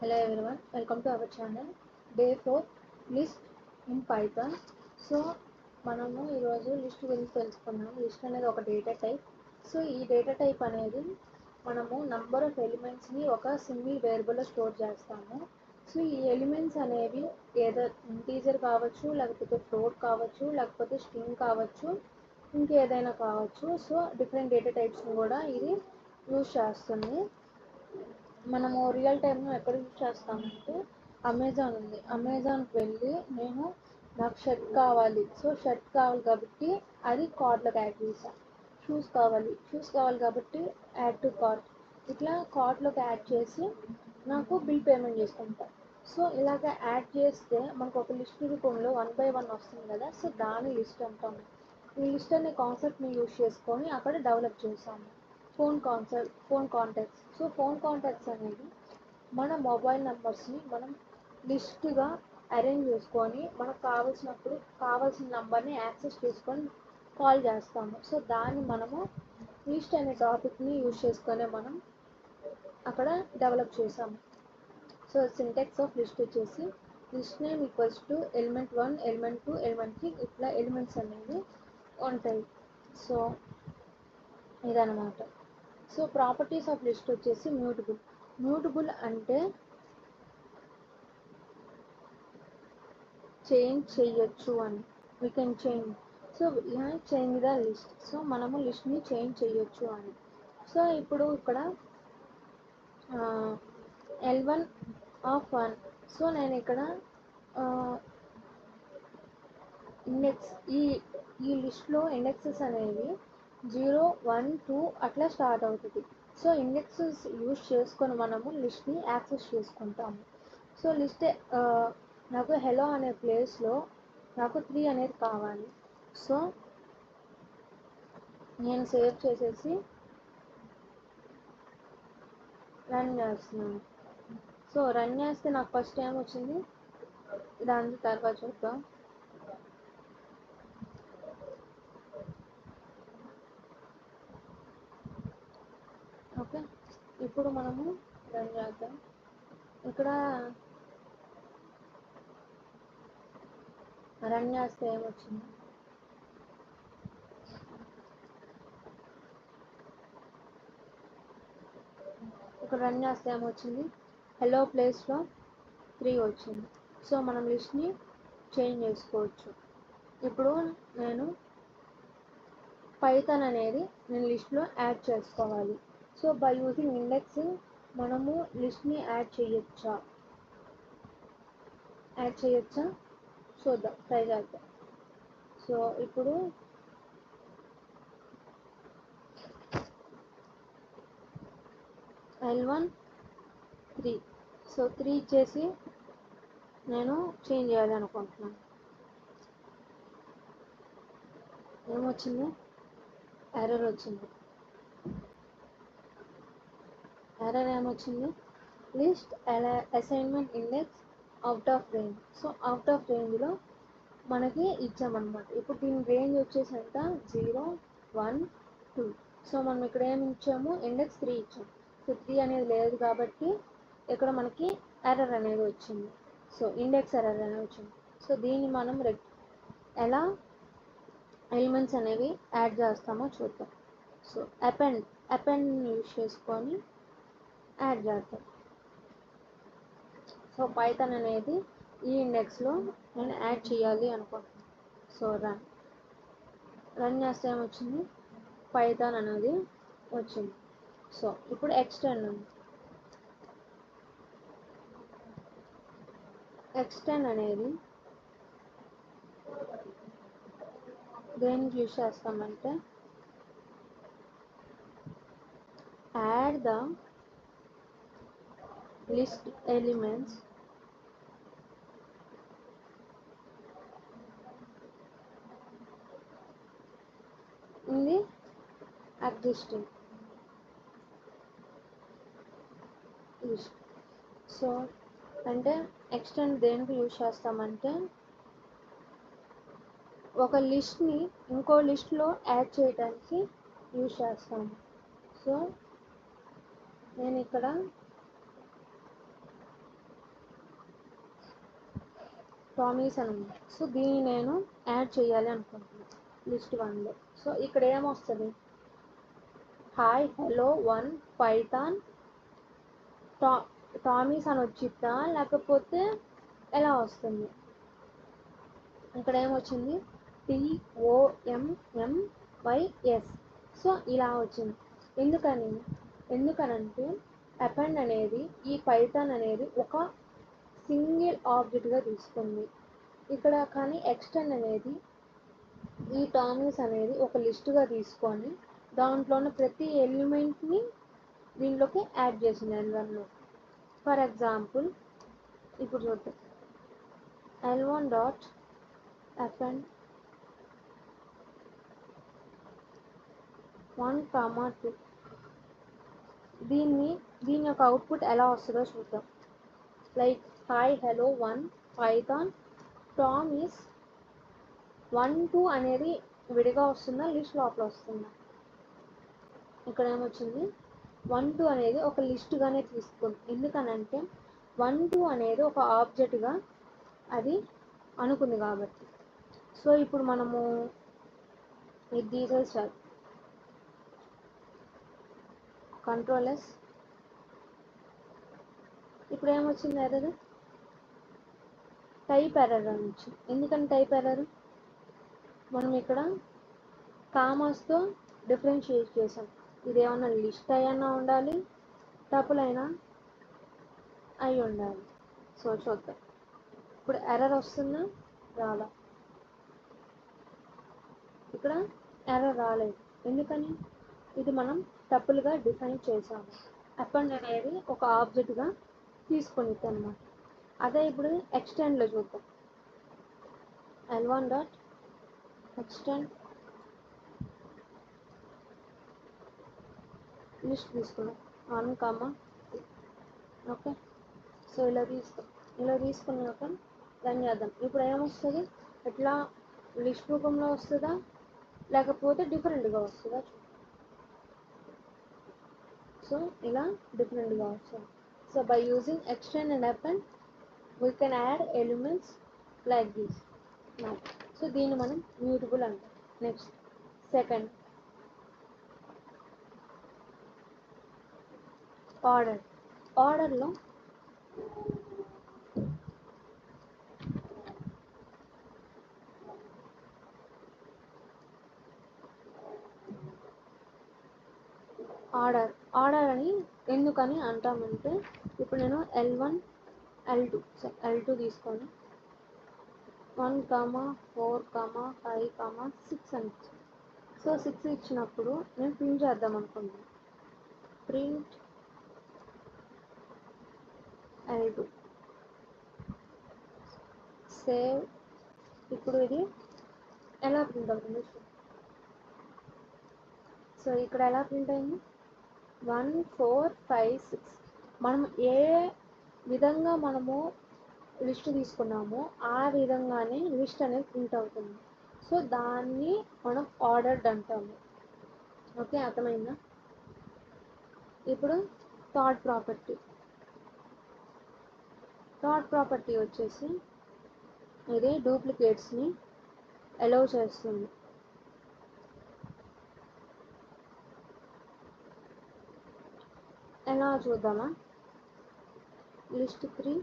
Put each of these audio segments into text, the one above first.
Hello everyone, welcome to our channel. Day 4 list in Python. So మనము ఈరోజు list గురించి తెలుసుకున్నాము. లిస్ట్ అనేది ఒక డేటా టైప్. సో ఈ డేటా టైప్ అనేది మనము నంబర్ ఆఫ్ ఎలిమెంట్స్ని ఒక సింగిల్ వేరియబుల్లో స్టోర్ చేస్తాము. సో ఈ ఎలిమెంట్స్ అనేవి ఏదో ఇంటీజర్ కావచ్చు, లేకపోతే ఫ్లోట్ కావచ్చు, లేకపోతే స్ట్రింగ్ కావచ్చు, ఇంకేదైనా కావచ్చు. సో డిఫరెంట్ డేటా టైప్స్ని కూడా ఇది యూజ్ చేస్తుంది. మనము రియల్ టైంలో ఎక్కడ యూజ్ చేస్తామంటే అమెజాన్ ఉంది. అమెజాన్కి వెళ్ళి నాకు షర్ట్ కావాలి. సో షర్ట్ కావాలి కాబట్టి అది కార్ట్లోకి యాడ్ చేసాను. షూస్ కావాలి కాబట్టి యాడ్ టు కార్ట్. ఇట్లా కార్ట్లోకి యాడ్ చేసి నాకు బిల్ పేమెంట్ చేసుకుంటాను. సో ఇలాగ యాడ్ చేస్తే మనకు ఒక లిస్ట్ రూపంలో 1 by 1 వస్తుంది కదా. సో దాని లిస్ట్ అంటాము. ఈ లిస్ట్ అనే కాన్సెప్ట్ని యూజ్ చేసుకొని అక్కడ డెవలప్ చేసాము. Phone contacts. So phone contacts అనేది మన మొబైల్ నెంబర్స్ని మనం లిస్ట్గా అరేంజ్ చేసుకొని మనకు కావాల్సినప్పుడు కావాల్సిన నెంబర్ని యాక్సెస్ చేసుకొని కాల్ చేస్తాము. సో దాన్ని మనము లిస్ట్ అనే టాపిక్ని యూజ్ చేసుకొని మనం అక్కడ డెవలప్ చేసాము. సో సింటాక్స్ ఆఫ్ లిస్ట్ వచ్చేసి list name equals to element 1, element 2, element 3 ఇట్లా ఎలిమెంట్స్ అనేవి ఉంటాయి. సో ఇదన్నమాట. సో ప్రాపర్టీస్ ఆఫ్ లిస్ట్ వచ్చేసి మ్యూటబుల్ అంటే చేంజ్ చేయొచ్చు అని. We can change. సో ఇలా చేంజ్ ద లిస్ట్. సో మనము లిస్ట్ని చేంజ్ చేయొచ్చు అని. సో ఇప్పుడు ఇక్కడ L1 of 1. సో నేను ఇక్కడ ఇండెక్స్ ఈ లిస్ట్లో ఇండెక్సెస్ అనేవి 0, 1, 2 అట్లా స్టార్ట్ అవుతుంది. సో ఇండెక్సెస్ యూజ్ చేసుకొని మనము లిస్ట్ని యాక్సెస్ చేసుకుంటాము. సో లిస్ట్ నాకు హెలో అనే ప్లేస్లో నాకు 3 అనేది కావాలి. సో నేను సేవ్ చేసేసి రన్ చేస్తున్నాను. సో రన్ చేస్తే నాకు ఫస్ట్ టైం వచ్చింది. దాని తర్వాత చూద్దాం. ఓకే, ఇప్పుడు మనము రన్ చేద్దాం. ఇక్కడ రన్ చేస్తే ఏమొచ్చింది? ఇక్కడ రన్ చేస్తే ఏమొచ్చింది? హెలో ప్లేస్లో 3 వచ్చింది. సో మనం లిస్ట్ని చేంజ్ చేసుకోవచ్చు. ఇప్పుడు నేను పైథాన్ అనేది నేను లిస్ట్లో యాడ్ చేసుకోవాలి. సో బై యూజింగ్ ఇండెక్సింగ్ మనము లిస్ట్ని యాడ్ చేయొచ్చా చూద్దాం, ట్రై చేద్దాం. సో ఇప్పుడు L1 3. సో 3 ఇచ్చేసి నేను చేంజ్ చేయాలి అనుకుంటున్నాను. ఏమొచ్చింది? ఎర్రర్ వచ్చింది. ఎర్రర్ ఏమొచ్చింది? List assignment index out of range. So out of రేంజ్లో మనకి ఇచ్చామన్నమాట. ఇప్పుడు దీని రేంజ్ వచ్చేసి ఎంత? 0, 1, 2. సో మనం ఇక్కడ ఏమి ఇచ్చాము? ఇండెక్స్ 3 ఇచ్చాము. సో 3 అనేది లేదు కాబట్టి ఇక్కడ మనకి ఎర్రర్ అనేది వచ్చింది. సో ఇండెక్స్ ఎర్రర్ అనేది వచ్చింది. సో దీన్ని మనం ఎలా ఎలిమెంట్స్ అనేవి యాడ్ చేస్తామో చూద్దాం. సో అపెండ్ యూజ్ చేసుకొని యాడ్ చేద్దాం. సో పైథాన్ అనేది ఈ ఇండెక్స్లో నేను యాడ్ చేయాలి అనుకుంటున్నాను. సో రన్ చేస్తే ఏమొచ్చింది? పైథాన్ అనేది వచ్చింది. సో ఇప్పుడు ఎక్స్టెండ్ అనేది దేనికి యూజ్ చేస్తామంటే add the list elements in the existing list. So అంటే ఎక్స్టెండ్ దేనికి యూజ్ చేస్తామంటే ఒక లిస్ట్ని ఇంకో లిస్ట్లో యాడ్ చేయడానికి యూజ్ చేస్తాము. సో నేను ఇక్కడ టామీస్ అని ఉంది. సో దీన్ని నేను యాడ్ చేయాలి అనుకుంటున్నాను లిస్ట్ 1లో. సో ఇక్కడ ఏమొస్తుంది, హాయ్ హలో 1 పైథాన్ టామీస్ అని వచ్చిద్దా లేకపోతే ఎలా వస్తుంది? ఇక్కడ ఏమొచ్చింది, TOMMYS. సో ఇలా వచ్చింది. ఎందుకనంటే అపెండ్ అనేది ఈ పైథాన్ అనేది ఒక సింగిల్ ఆబ్జెక్ట్గా తీసుకుంది ఇక్కడ, కానీ ఎక్స్టెండ్ అనేది ఈ టామీస్ అనేది ఒక లిస్టుగా తీసుకొని దాంట్లోని ప్రతి ఎలిమెంట్ని దీంట్లోకి యాడ్ చేసింది L1లో. ఫర్ ఎగ్జాంపుల్ ఇప్పుడు చూద్దాం, L1 డాట్ append 1, 2. దీని యొక్క అవుట్పుట్ ఎలా వస్తుందో చూద్దాం. Like hi hello 1 Python Tom is 1, 2 అనేది విడిగా వస్తుందా లిస్ట్ లోపల వస్తుందా? ఇక్కడ ఏమొచ్చింది, 1, 2 అనేది ఒక లిస్టుగానే తీసుకుంది. ఎందుకనంటే 1, 2 అనేది ఒక ఆబ్జెక్ట్గా అది అనుకుంది కాబట్టి. సో ఇప్పుడు మనము ఇది తీసేసారు, Ctrl+S. ఇప్పుడు ఏమొచ్చింది ఎర్రర్, టైప్ ఎర్రర్ అని వచ్చింది. ఎందుకని టైప్ ఎర్రర్, మనం ఇక్కడ కామాస్తో డిఫరెన్షియేట్ చేసాం. ఇది ఏమన్నా లిస్ట్ అయినా ఉండాలి, టపుల్ అయినా అయి ఉండాలి. సో చూద్దాం, ఇప్పుడు ఎర్రర్ వస్తుందా రాలా? ఇక్కడ ఎర్రర్ రాలేదు. ఎందుకని, ఇది మనం టపుల్గా డిఫైన్ చేసాము. అపెండ్ అనేది ఒక ఆబ్జెక్ట్గా తీసుకునిద్ది అనమాట. అదే ఇప్పుడు ఎక్స్టెండ్లో చూద్దాం, L1 డాట్ ఎక్స్టెండ్ లిస్ట్ తీసుకున్నాం 1, ఓకే. సో ఇలా తీసుకున్నాక రన్ చేద్దాం. ఇప్పుడు ఏమొస్తుంది, ఎట్లా లిస్ట్ రూపంలో వస్తుందా లేకపోతే డిఫరెంట్గా వస్తుందా? సో ఇలా డిఫరెంట్గా వస్తుంది. So by using extend and append we can add elements like this. So దీన్ని మనం మ్యూటబుల్ అంటాం. నెక్స్ట్ సెకండ్ ఆర్డర్లో ఆర్డర్ అని ఎందుకని అంటామంటే, ఇప్పుడు నేను L1 L2 తీసుకొని 1, 4, 5, 6 అని ఇచ్చాను. సో 6 ఇచ్చినప్పుడు నేను ప్రింట్ చేద్దాం అనుకుంటున్నాను, ప్రింట్ L2 సేవ్. ఇప్పుడు ఇది ఎలా ప్రింట్ అవుతుంది? సో ఇక్కడ ఎలా ప్రింట్ అయింది, 1, 4, 5, 6. మనం ఏ విధంగా మనము లిస్ట్ తీసుకున్నామో ఆ విధంగానే లిస్ట్ అనేది ప్రింట్ అవుతుంది. సో దాన్ని మనం ఆర్డర్డ్ అంటాము. ఓకే, అర్థమైందా? ఇప్పుడు థర్డ్ ప్రాపర్టీ వచ్చేసి ఇది డూప్లికేట్స్ని అలౌ చేస్తుంది. ఎలా చూద్దామా, లిస్ట్ 3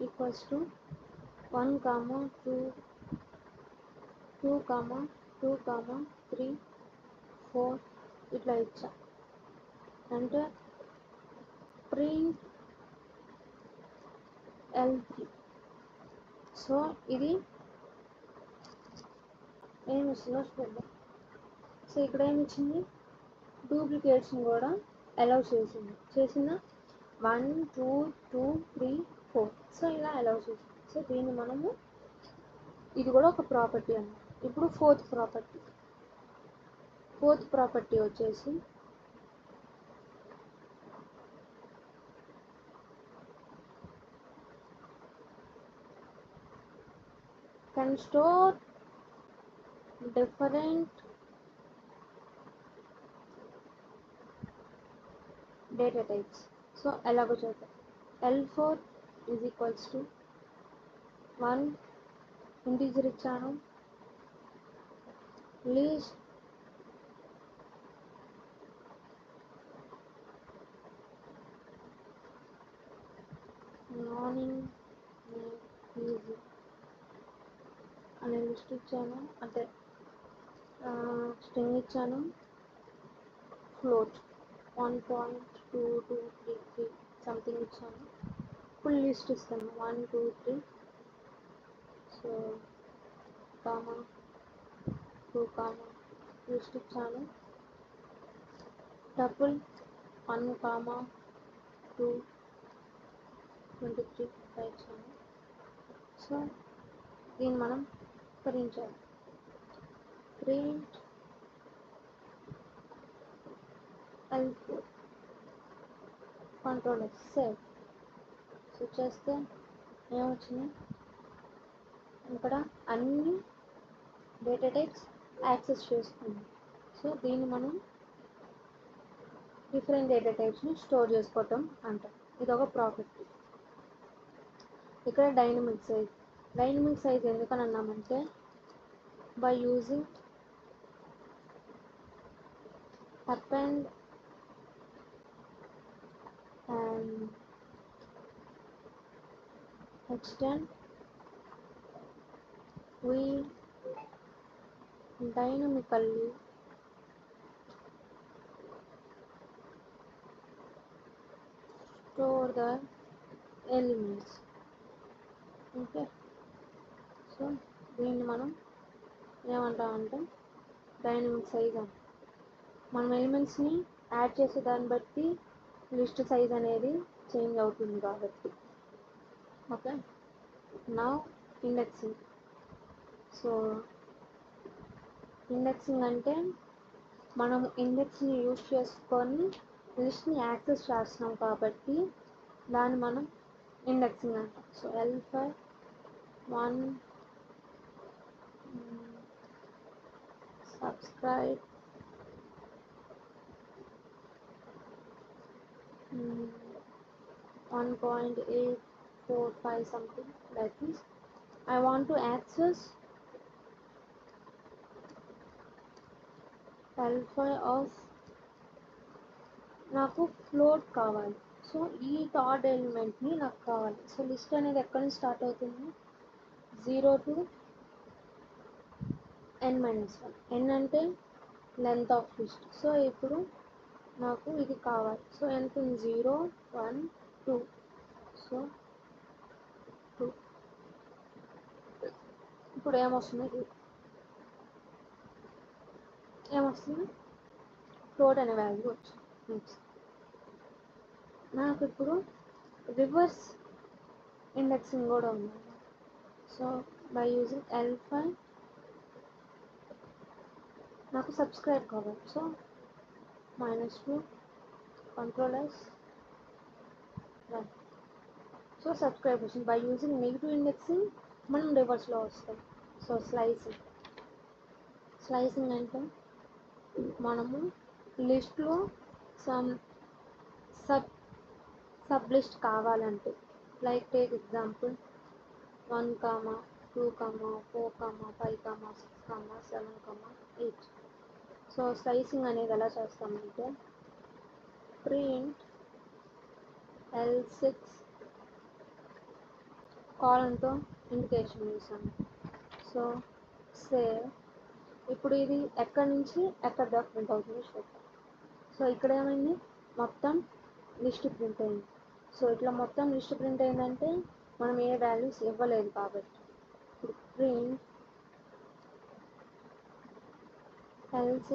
ఈక్వల్స్ టు 1, 2, 2, 3, 4 ఇట్లా ఇచ్చా అంటే ప్రింట్ L3. సో ఇది ఏమి ఇస్తుందో చూద్దాం. సో ఇక్కడ ఏమి ఇచ్చింది, డూప్లికేట్స్ని కూడా అలౌ చేసిందా 1, 2, 3, 4. సో ఇలా అలౌ చేసింది. సో దీన్ని మనము, ఇది కూడా ఒక ప్రాపర్టీ అన్నమాట. ఇప్పుడు ఫోర్త్ ప్రాపర్టీ వచ్చేసి can store different data types. So ఎలాగో చూద్దాం, L4 is equals to 1 integer ఇచ్చాను. లిస్ట్ మార్నింగ్ ఈజీ అనే లిస్ట్ ఇచ్చాను, అంటే స్ట్రింగ్ ఇచ్చాను. ఫ్లోట్ 1.2233 సంథింగ్ ఇచ్చాను. ఫుల్ లిస్ట్ ఇస్తాను 1 2 3. సో కామా 2 కామా లిస్ట్ ఇచ్చాను. టపుల్ 1 కామా 2 23 ఇచ్చాను. సో దీన్ని మనం ప్రింట్ చేయాలి. Print L4 control F save. So చేస్తే ఏమొచ్చింది, ఇక్కడ అన్ని డేటా టైప్స్ యాక్సెస్ చేస్తుంది. సో దీన్ని మనం డిఫరెంట్ డేటా టైప్స్ని స్టోర్ చేసుకోవటం అంటాం. ఇది ఒక ప్రాపర్టీ. ఇక్కడ డైనమిక్ సైజ్ ఎందుకని అన్నామంటే by using append and extend we dynamically store the elements. Okay, so దీన్ని మనం ఏమంటామంటే డైనమిక్ సైజ్ అంటాం. మనం ఎలిమెంట్స్ని యాడ్ చేసే దాన్ని బట్టి లిస్ట్ సైజ్ అనేది చేంజ్ అవుతుంది కాబట్టి. ఓకే, నా ఇండెక్సింగ్. సో ఇండెక్సింగ్ అంటే మనం ఇండెక్స్ని యూజ్ చేసుకొని లిస్ట్ని యాక్సెస్ చేస్తున్నాం కాబట్టి దాన్ని మనం ఇండెక్సింగ్ అంటాం. So L5 1 subscribe 1.845 something like this. I want to access L5 of నాకు ఫ్లోట్ కావాలి. సో ఈ థర్డ్ ఎలిమెంట్ని నాకు కావాలి. సో లిస్ట్ అనేది ఎక్కడి నుంచి స్టార్ట్ అవుతుంది, 0 to n-1. n అంటే లెంత్ ఆఫ్ లిస్ట్. సో ఇప్పుడు నాకు ఇది కావాలి. సో ఎంత ఉంది, 0 1 2. సో 2. ఇప్పుడు ఏమొస్తుంది, ఫ్లోట్ అనే వాల్యూ వచ్చింది. నెక్స్ట్ నాకు ఇప్పుడు రివర్స్ ఇండెక్సింగ్ కూడా ఉంది. సో బై యూజింగ్ L5 నాకు సబ్స్క్రైబ్ కావాలి. So -2 control S. So subscribe వచ్చింది. బై యూజింగ్ నెగిటివ్ ఇండెక్సింగ్ మనం రివర్స్లో వస్తాం. సో స్లైసింగ్ అంటే మనము లిస్ట్లో సబ్ లిస్ట్ కావాలంటే, like take example 1, 2, 4, 5, 6, 7, 8. So slicing అనేది ఎలా చేస్తామంటే ప్రింట్ L6 కాలంతో ఇండికేషన్ చేసాము. So save. ఇప్పుడు ఇది ఎక్కడి నుంచి ఎక్కడ దాకా ప్రింట్ అవుతుందో చూద్దాం. సో ఇక్కడ ఏమైంది, మొత్తం లిస్ట్ ప్రింట్ అయింది. సో ఇట్లా మొత్తం లిస్ట్ ప్రింట్ అయిందంటే మనం ఏ వాల్యూస్ ఇవ్వలేదు కాబట్టి. ఇప్పుడు ప్రింట్ L6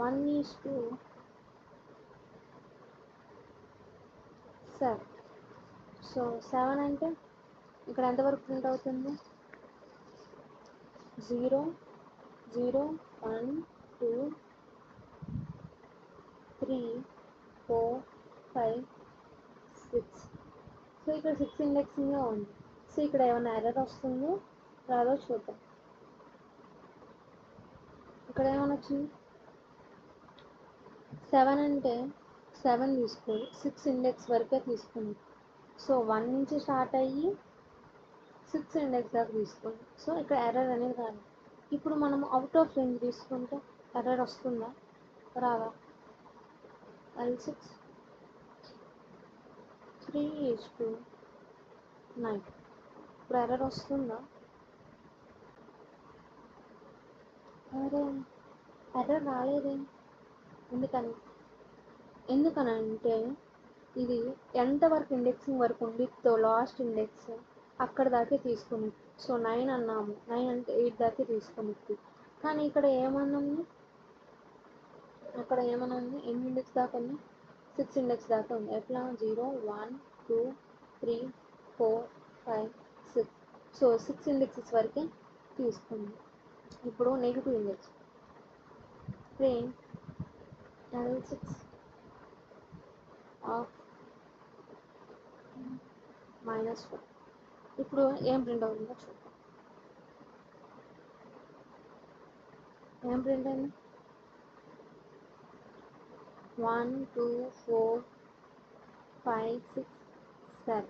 1:7. సో 7 అంటే ఇక్కడ ఎంతవరకు ప్రింట్ అవుతుంది, 0 0 1 2 3 4 5 6. సో ఇక్కడ 6 ఇండెక్సింగ్గా ఉంది. సో ఇక్కడ ఏమైనా ఎర్రర్ వస్తుందో రాదో చూద్దాం. ఇక్కడ ఏమైనా వచ్చింది, 7 అంటే 7 తీసుకోవాలి, 6 ఇండెక్స్ వరకే తీసుకుంది. సో 1 నుంచి స్టార్ట్ అయ్యి 6 ఇండెక్స్ దాకా తీసుకోండి. సో ఇక్కడ ఎర్రర్ అనేది రాదు. ఇప్పుడు మనము అవుట్ ఆఫ్ రేంజ్ తీసుకుంటే ఎర్రర్ వస్తుందా రాదా? L6 3:9. ఇప్పుడు ఎర్రర్ వస్తుందా? అరే ఎర్రర్ రాలేదే. ఎందుకనంటే ఇది ఎంతవరకు ఇండెక్సింగ్ వరకు ఉండితో లాస్ట్ ఇండెక్స్ అక్కడ దాకే తీసుకుని. సో 9 అన్నాము, 9 అంటే 8 దాకే తీసుకుని. కానీ ఇక్కడ ఏమన్నా ఎన్ని ఇండెక్స్ దాకా ఉంది? 6 ఇండెక్స్ దాకా ఉంది. ఎట్లా? 0 1 2 3 4 5 6. సో 6 ఇండెక్సెస్ వరకే తీసుకుంది. ఇప్పుడు negative index print L6 of -4. ఇప్పుడు ఏం ప్రింట్ అవుతుందో చూద్దాం. ఏం ప్రింట్ అయింది? 1 2 4 5 6 7.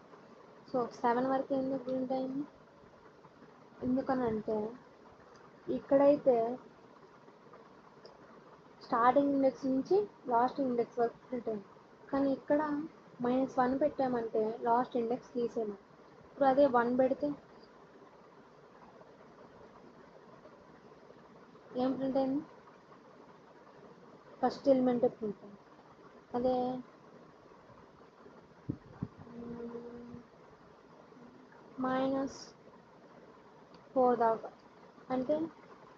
సో 7 వరకు ఎందుకు ప్రింట్ అయింది? ఎందుకనంటే ఇక్కడైతే స్టార్టింగ్ ఇండెక్స్ నుంచి లాస్ట్ ఇండెక్స్ వరకు ప్రింట్ అయింది. కానీ ఇక్కడ -1 పెట్టామంటే లాస్ట్ ఇండెక్స్ తీసేయాలి. ఇప్పుడు అదే 1 పెడితే ఏం ప్రింట్ అయింది? ఫస్ట్ ఎలిమెంటే ప్రింట్ అయింది. అదే -4 దాకా అంటే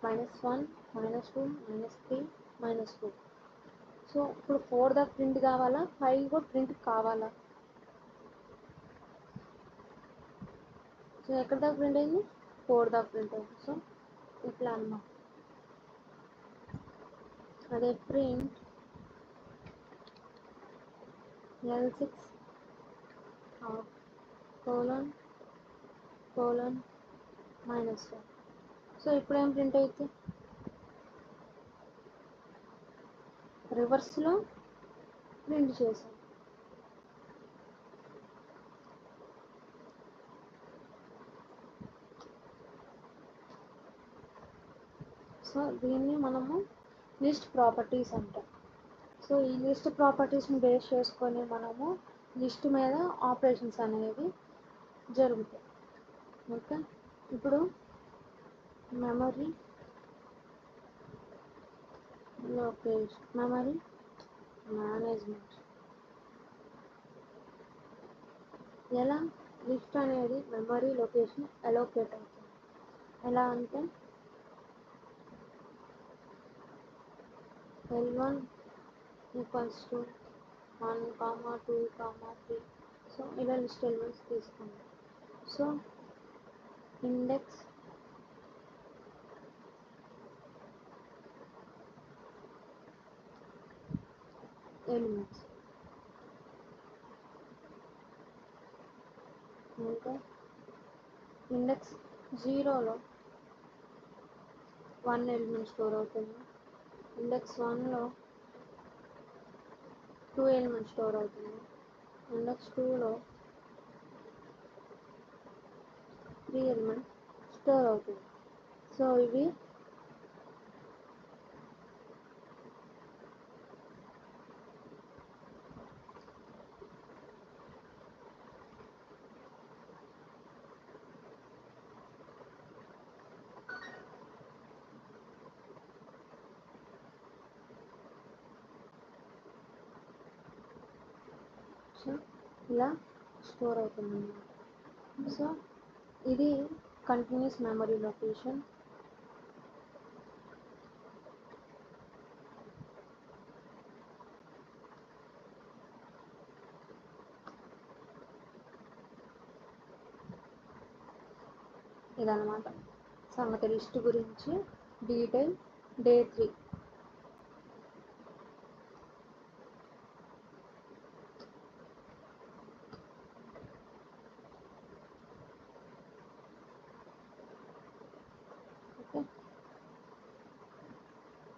-1 -2 -3 -4. సో ఇప్పుడు 4 దాకా ప్రింట్ కావాలా, 5 కూడా ప్రింట్ కావాలా? సో ఎక్కడ దాకా ప్రింట్ అయింది? 4 దాకా ప్రింట్ అయింది. సో ఇట్లా అన్నమాట. అదే ప్రింట్ L6 ::-1. సో ఇప్పుడు ఏం ప్రింట్ అయితే రివర్స్లో ప్రింట్ చేసాం. సో దీన్ని మనము లిస్ట్ ప్రాపర్టీస్ అంటాం. సో ఈ లిస్ట్ ప్రాపర్టీస్ని బేస్ చేసుకొని మనము లిస్ట్ మీద ఆపరేషన్స్ అనేవి జరుగుతాయి. ఓకే, ఇప్పుడు మెమరీ లొకేషన్, మెమరీ మేనేజ్మెంట్. ఎలా లిస్ట్ అనేది మెమరీ లొకేషన్ అలోకేట్ అవుతుంది? ఎలా అంటే L1 = 1, 2, 3. సో ఇలా లిస్ట్ ఎలిమెంట్స్ తీసుకోండి. సో ఇండెక్స్ ఎలిమెంట్స్ అంటే ఇండెక్స్ 0లో 1 ఎలిమెంట్ స్టోర్ అవుతుంది. ఇండెక్స్ 1లో 2 ఎలిమెంట్ స్టోర్ అవుతుంది. ఇండెక్స్ 2లో 3 ఎలిమెంట్ స్టోర్ అవుతుంది. సో ఇవి ఇలా స్టోర్ అవుతుంది అన్నమాట. సో ఇది కంటిన్యూస్ మెమరీ లొకేషన్. ఇదన్నమాట సంగతి లిస్ట్ గురించి డీటెయిల్ డే 3.